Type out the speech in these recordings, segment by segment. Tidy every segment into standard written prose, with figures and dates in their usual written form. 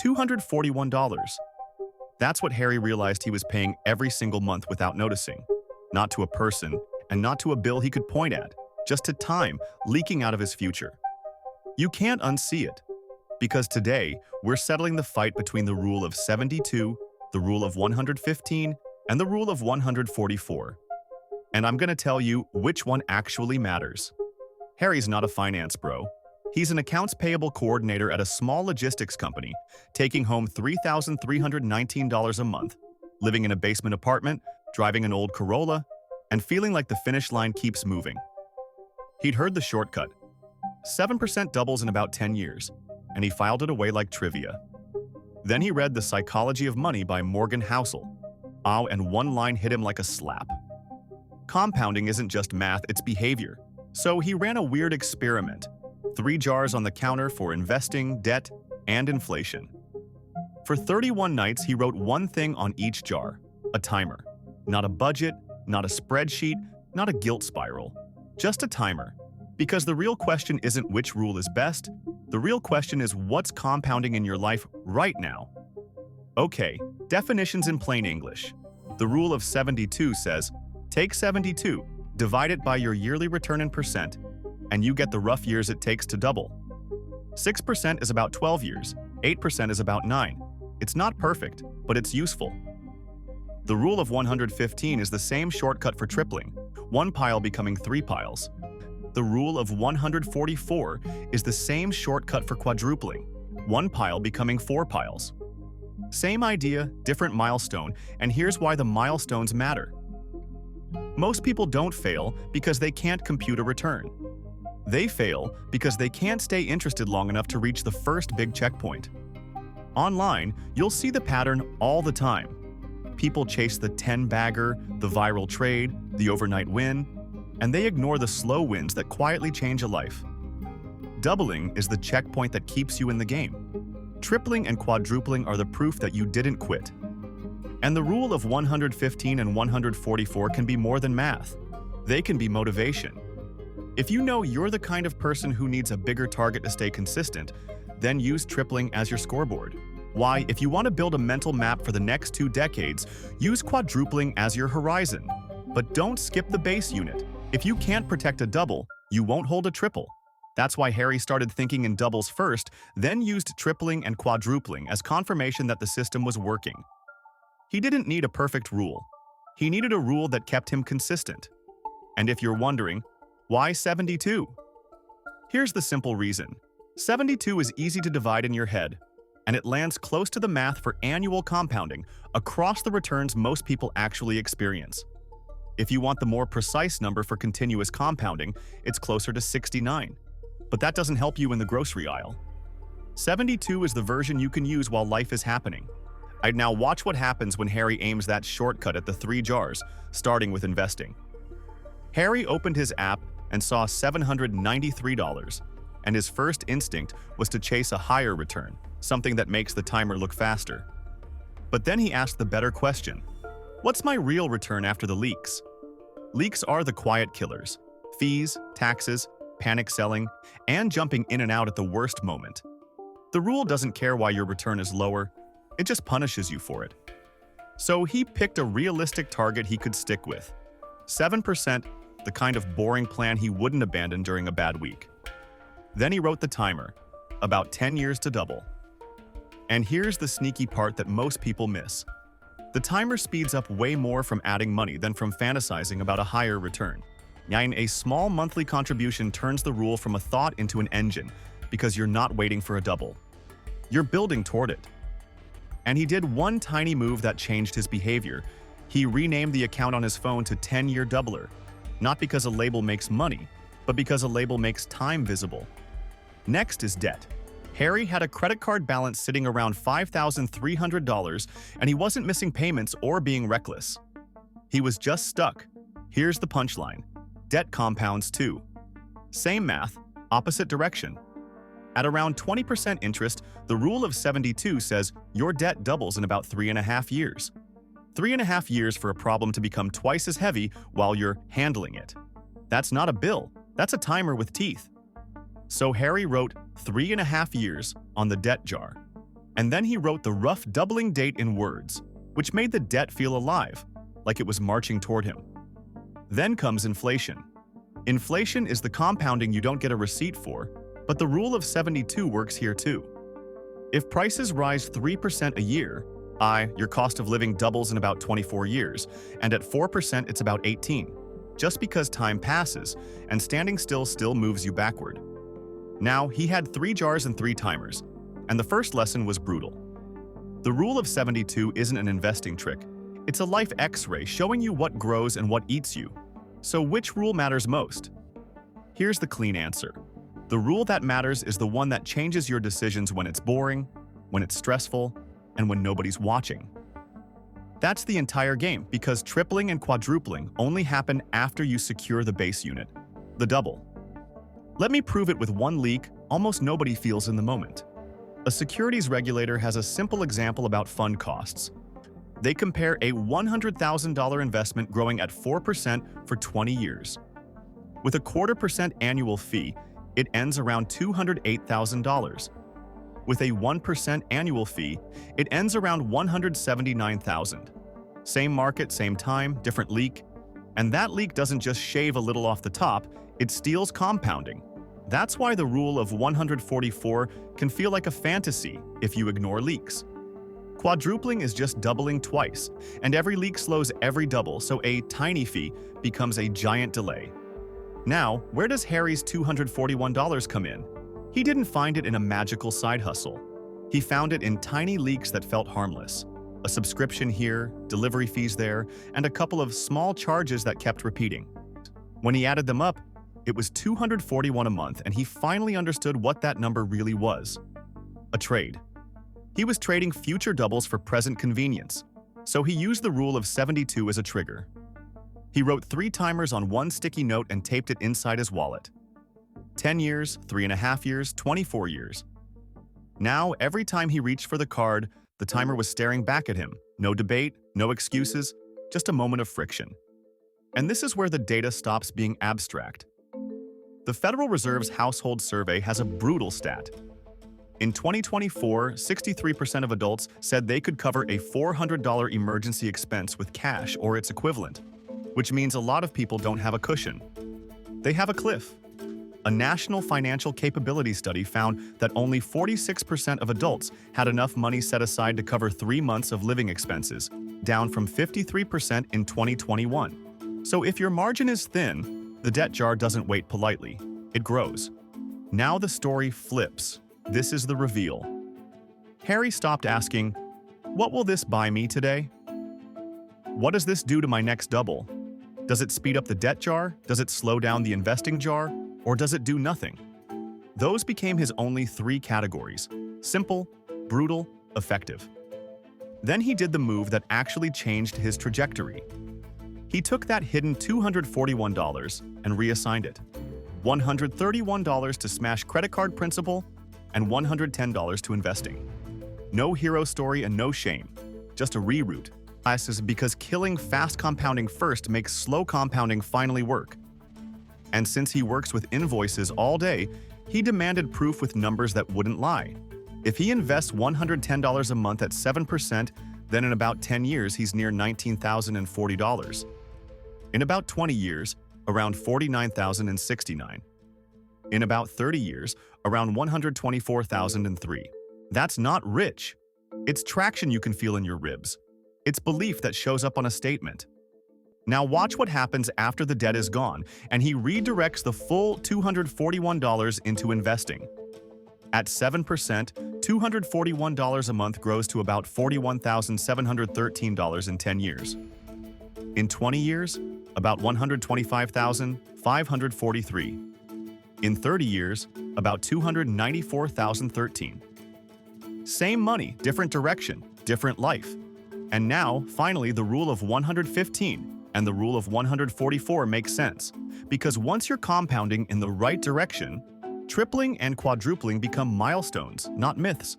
$241. That's what Harry realized he was paying every single month without noticing. Not to a person, and not to a bill he could point at, just to time leaking out of his future. You can't unsee it, because today we're settling the fight between the rule of 72, the rule of 115, and the rule of 144. And I'm gonna tell you which one actually matters. Harry's not a finance bro. He's an accounts payable coordinator at a small logistics company, taking home $3,319 a month, living in a basement apartment, driving an old Corolla, and feeling like the finish line keeps moving. He'd heard the shortcut. 7% doubles in about 10 years, and he filed it away like trivia. Then he read The Psychology of Money by Morgan Housel. And one line hit him like a slap. Compounding isn't just math, it's behavior. So he ran a weird experiment. 3 jars on the counter for investing, debt, and inflation. For 31 nights, he wrote one thing on each jar, a timer. Not a budget, not a spreadsheet, not a guilt spiral. Just a timer. Because the real question isn't which rule is best, the real question is what's compounding in your life right now. Okay, definitions in plain English. The rule of 72 says, take 72, divide it by your yearly return in percent, and you get the rough years it takes to double. 6% is about 12 years, 8% is about 9. It's not perfect, but it's useful. The rule of 115 is the same shortcut for tripling, 1 pile becoming 3 piles. The rule of 144 is the same shortcut for quadrupling, 1 pile becoming 4 piles. Same idea, different milestone, and here's why the milestones matter. Most people don't fail because they can't compute a return. They fail because they can't stay interested long enough to reach the first big checkpoint. Online, you'll see the pattern all the time. People chase the 10-bagger, the viral trade, the overnight win, and they ignore the slow wins that quietly change a life. Doubling is the checkpoint that keeps you in the game. Tripling and quadrupling are the proof that you didn't quit. And the rule of 115 and 144 can be more than math. They can be motivation. If you know you're the kind of person who needs a bigger target to stay consistent, then use tripling as your scoreboard. Why, if you want to build a mental map for the next 2 decades, use quadrupling as your horizon. But don't skip the base unit. If you can't protect a double, you won't hold a triple. That's why Harry started thinking in doubles first, then used tripling and quadrupling as confirmation that the system was working. He didn't need a perfect rule. He needed a rule that kept him consistent. And if you're wondering, why 72? Here's the simple reason. 72 is easy to divide in your head, and it lands close to the math for annual compounding across the returns most people actually experience. If you want the more precise number for continuous compounding, it's closer to 69. But that doesn't help you in the grocery aisle. 72 is the version you can use while life is happening. I'd now watch what happens when Harry aims that shortcut at the 3 jars, starting with investing. Harry opened his app and saw $793, and his first instinct was to chase a higher return, something that makes the timer look faster. But then he asked the better question, what's my real return after the leaks? Leaks are the quiet killers. Fees, taxes, panic selling, and jumping in and out at the worst moment. The rule doesn't care why your return is lower, it just punishes you for it. So he picked a realistic target he could stick with. 7%, the kind of boring plan he wouldn't abandon during a bad week. Then he wrote the timer, about 10 years to double. And here's the sneaky part that most people miss. The timer speeds up way more from adding money than from fantasizing about a higher return. A small monthly contribution turns the rule from a thought into an engine because you're not waiting for a double. You're building toward it. And he did one tiny move that changed his behavior. He renamed the account on his phone to 10-year doubler, not because a label makes money, but because a label makes time visible. Next is debt. Harry had a credit card balance sitting around $5,300, and he wasn't missing payments or being reckless. He was just stuck. Here's the punchline. Debt compounds too. Same math, opposite direction. At around 20% interest, the rule of 72 says your debt doubles in about 3.5 years. 3.5 years for a problem to become twice as heavy while you're handling it. That's not a bill, that's a timer with teeth. So Harry wrote 3.5 years on the debt jar. And then he wrote the rough doubling date in words, which made the debt feel alive, like it was marching toward him. Then comes inflation. Inflation is the compounding you don't get a receipt for, but the rule of 72 works here too. If prices rise 3% a year, your cost of living doubles in about 24 years, and at 4% it's about 18, just because time passes and standing still moves you backward. Now, he had 3 jars and 3 timers, and the first lesson was brutal. The rule of 72 isn't an investing trick. It's a life X-ray showing you what grows and what eats you. So which rule matters most? Here's the clean answer. The rule that matters is the one that changes your decisions when it's boring, when it's stressful, and when nobody's watching. That's the entire game, because tripling and quadrupling only happen after you secure the base unit, the double. Let me prove it with one leak almost nobody feels in the moment. A securities regulator has a simple example about fund costs. They compare a $100,000 investment growing at 4% for 20 years. With a 0.25% annual fee, it ends around $208,000. With a 1% annual fee, it ends around $179,000. Same market, same time, different leak. And that leak doesn't just shave a little off the top, it steals compounding. That's why the rule of 144 can feel like a fantasy if you ignore leaks. Quadrupling is just doubling twice, and every leak slows every double, so a tiny fee becomes a giant delay. Now, where does Harry's $241 come in? He didn't find it in a magical side hustle. He found it in tiny leaks that felt harmless. A subscription here, delivery fees there, and a couple of small charges that kept repeating. When he added them up, it was $241 a month, and he finally understood what that number really was. A trade. He was trading future doubles for present convenience, so he used the rule of 72 as a trigger. He wrote 3 timers on one sticky note and taped it inside his wallet. 10 years, 3.5 years, 24 years. Now, every time he reached for the card, the timer was staring back at him. No debate, no excuses, just a moment of friction. And this is where the data stops being abstract. The Federal Reserve's Household Survey has a brutal stat. In 2024, 63% of adults said they could cover a $400 emergency expense with cash or its equivalent, which means a lot of people don't have a cushion. They have a cliff. A national financial capability study found that only 46% of adults had enough money set aside to cover 3 months of living expenses, down from 53% in 2021. So if your margin is thin, the debt jar doesn't wait politely. It grows. Now the story flips. This is the reveal. Harry stopped asking, "What will this buy me today? What does this do to my next double? Does it speed up the debt jar? Does it slow down the investing jar? Or does it do nothing?" Those became his only 3 categories: simple, brutal, effective. Then he did the move that actually changed his trajectory. He took that hidden $241 and reassigned it. $131 to smash credit card principal and $110 to investing. No hero story and no shame, just a reroute. Because killing fast compounding first makes slow compounding finally work. And since he works with invoices all day, he demanded proof with numbers that wouldn't lie. If he invests $110 a month at 7%, then in about 10 years he's near $19,040. In about 20 years, around $49,069. In about 30 years, around $124,003. That's not rich. It's traction you can feel in your ribs. It's belief that shows up on a statement. Now watch what happens after the debt is gone, and he redirects the full $241 into investing. At 7%, $241 a month grows to about $41,713 in 10 years. In 20 years, about $125,543. In 30 years, about $294,013. Same money, different direction, different life. And now, finally, the rule of 115 and the rule of 144 makes sense, because once you're compounding in the right direction, tripling and quadrupling become milestones, not myths.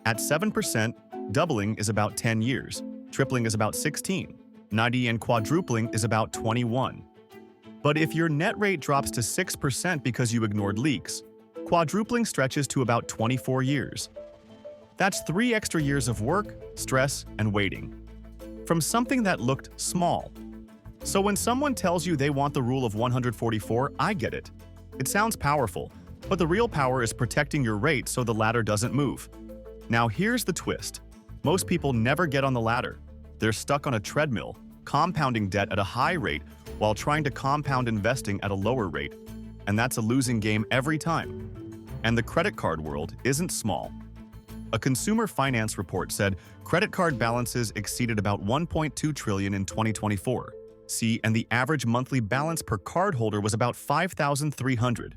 At 7%, doubling is about 10 years, tripling is about 16, 90 and quadrupling is about 21. But if your net rate drops to 6% because you ignored leaks, quadrupling stretches to about 24 years. That's 3 extra years of work, stress, and waiting. From something that looked small. So when someone tells you they want the rule of 144, I get it. It sounds powerful, but the real power is protecting your rate so the ladder doesn't move. Now here's the twist. Most people never get on the ladder. They're stuck on a treadmill, compounding debt at a high rate while trying to compound investing at a lower rate. And that's a losing game every time. And the credit card world isn't small. A consumer finance report said credit card balances exceeded about 1.2 trillion in 2024. And the average monthly balance per cardholder was about 5,300.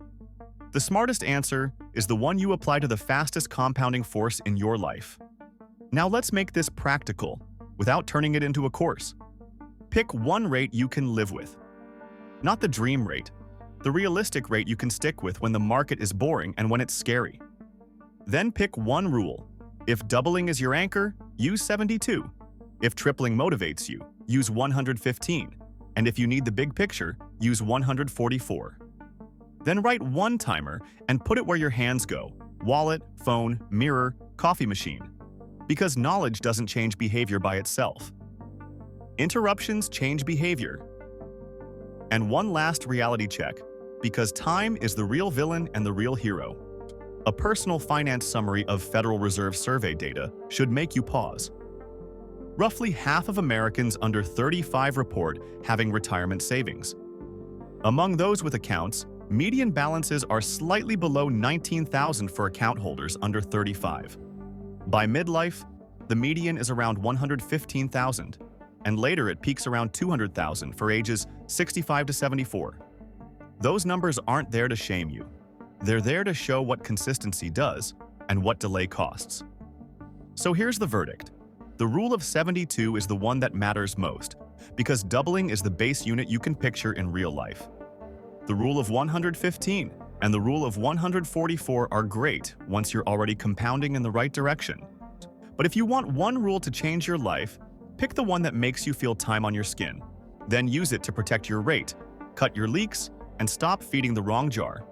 The smartest answer is the one you apply to the fastest compounding force in your life. Now let's make this practical, without turning it into a course. Pick one rate you can live with. Not the dream rate, the realistic rate you can stick with when the market is boring and when it's scary. Then pick one rule. If doubling is your anchor, use 72. If tripling motivates you, use 115. And if you need the big picture, use 144. Then write one timer and put it where your hands go: wallet, phone, mirror, coffee machine. Because knowledge doesn't change behavior by itself. Interruptions change behavior. And one last reality check, because time is the real villain and the real hero. A personal finance summary of Federal Reserve survey data should make you pause. Roughly half of Americans under 35 report having retirement savings. Among those with accounts, median balances are slightly below 19,000 for account holders under 35. By midlife, the median is around 115,000, and later it peaks around 200,000 for ages 65 to 74. Those numbers aren't there to shame you. They're there to show what consistency does and what delay costs. So here's the verdict. The rule of 72 is the one that matters most, because doubling is the base unit you can picture in real life. The rule of 115 and the rule of 144 are great once you're already compounding in the right direction. But if you want one rule to change your life, pick the one that makes you feel time on your skin. Then use it to protect your rate, cut your leaks, and stop feeding the wrong jar.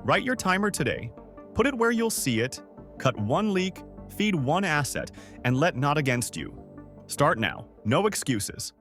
Write your timer today, put it where you'll see it, cut one leak, feed one asset, and let not against you. Start now, no excuses.